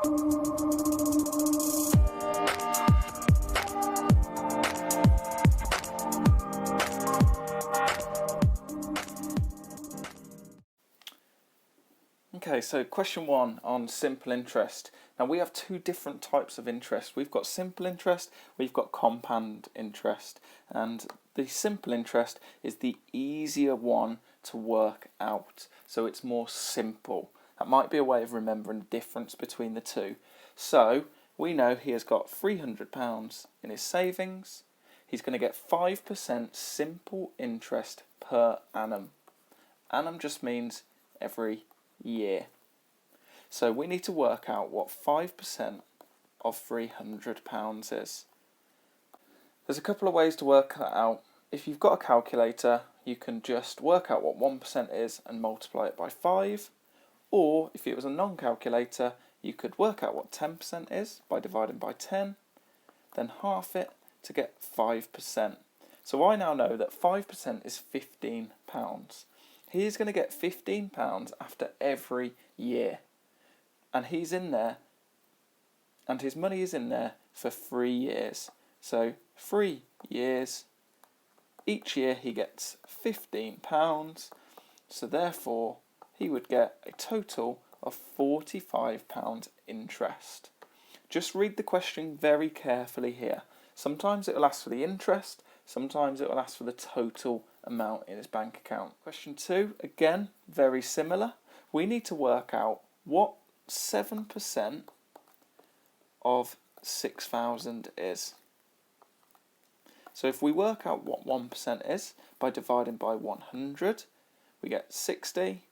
Okay, so question 1 on simple interest. Now we have two different types of interest. We've got simple interest, we've got compound interest. And the simple interest is the easier one to work out. So it's more simple. That might be a way of remembering the difference between the two. So we know he has got £300 in his savings. He's going to get 5% simple interest per annum. Annum just means every year. So we need to work out what 5% of £300 is. There's a couple of ways to work that out. If you've got a calculator, you can just work out what 1% is and multiply it by 5. Or if it was a non-calculator, you could work out what 10% is by dividing by 10, then half it to get 5%. So I now know that 5% is £15. He is going to get £15 after every year. And he's in there, and his money is in there for 3 years. So 3 years, each year he gets £15. So therefore, he would get a total of £45 interest. Just read the question very carefully here. Sometimes it will ask for the interest, sometimes it will ask for the total amount in his bank account. Question 2, again, very similar. We need to work out what 7% of 6,000 is. So if we work out what 1% is by dividing by 100, we get 60.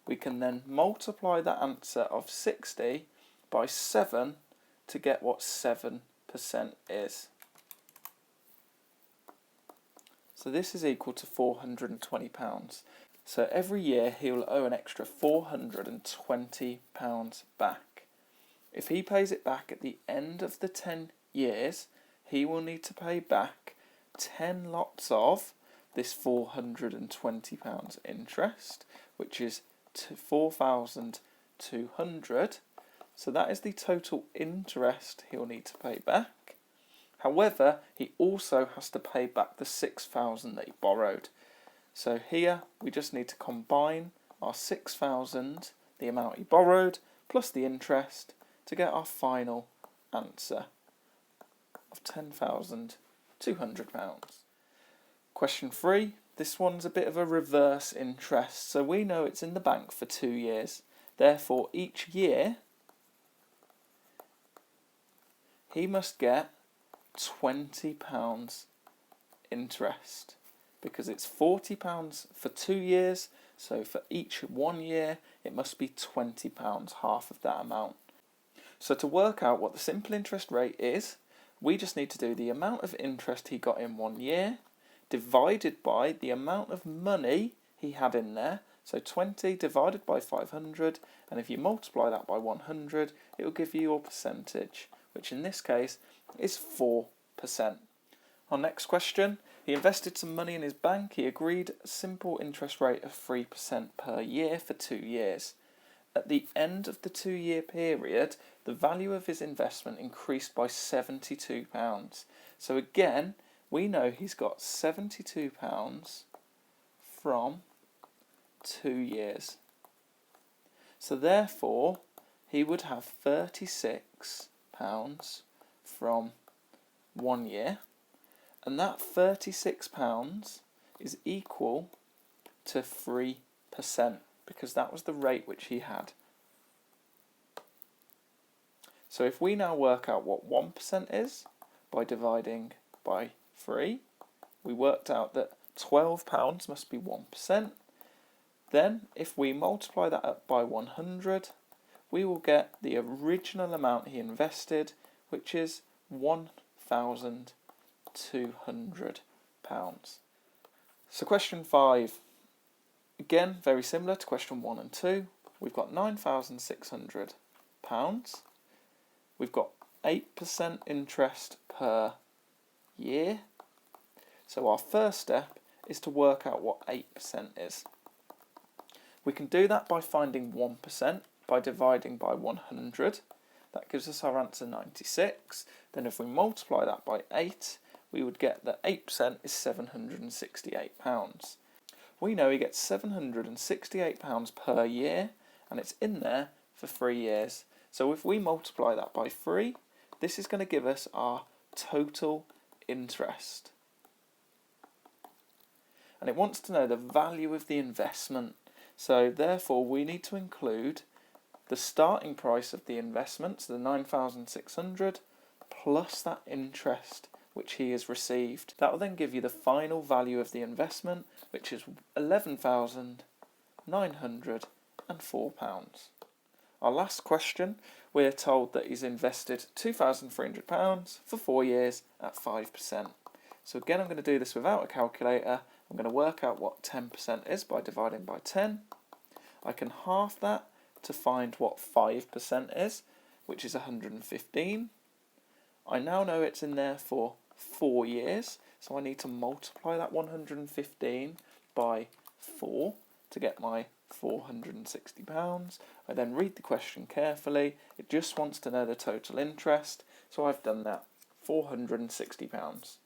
We can then multiply that answer of 60 by 7 to get what 7% is. So this is equal to £420. So every year he will owe an extra £420 back. If he pays it back at the end of the 10 years, he will need to pay back 10 lots of this £420 interest, which is £4,200. So that is the total interest he'll need to pay back. However, he also has to pay back the 6,000 that he borrowed. So here we just need to combine our 6,000, the amount he borrowed, plus the interest to get our final answer of £10,200. Question 3, this one's a bit of a reverse interest. So we know it's in the bank for 2 years. Therefore, each year he must get £20 interest, because it's £40 for 2 years, so for each 1 year it must be £20, half of that amount. So to work out what the simple interest rate is, we just need to do the amount of interest he got in 1 year divided by the amount of money he had in there, so 20 divided by 500, and if you multiply that by 100 it will give you your percentage, which in this case is 4%. Our next question, he invested some money in his bank. He agreed a simple interest rate of 3% per year for 2 years. At the end of the 2-year period, the value of his investment increased by £72. So again, we know he's got £72 from 2 years. So therefore, he would have £36 from 1 year, and that £36 is equal to 3%, because that was the rate which he had. So if we now work out what 1% is by dividing by 3, we worked out that £12 must be 1%. Then if we multiply that up by 100, we will get the original amount he invested, which is £1,200. So question 5, again very similar to question 1 and 2. We've got £9,600. We've got 8% interest per year. So our first step is to work out what 8% is. We can do that by finding 1% by dividing by 100. that gives us our answer 96. Then if we multiply that by 8, we would get that 8% is £768. We know he gets £768 per year, and it's in there for 3 years. So if we multiply that by 3, this is going to give us our total interest. And it wants to know the value of the investment. So therefore we need to include the starting price of the investment, so the 9,600, plus that interest which he has received. That will then give you the final value of the investment, which is £11,904. Our last question, we're told that he's invested £2,300 for 4 years at 5%. So again, I'm going to do this without a calculator. I'm going to work out what 10% is by dividing by 10. I can half that to find what 5% is, which is 115. I now know it's in there for 4 years, so I need to multiply that 115 by 4 to get my £460. I then read the question carefully. It just wants to know the total interest, so I've done that, £460.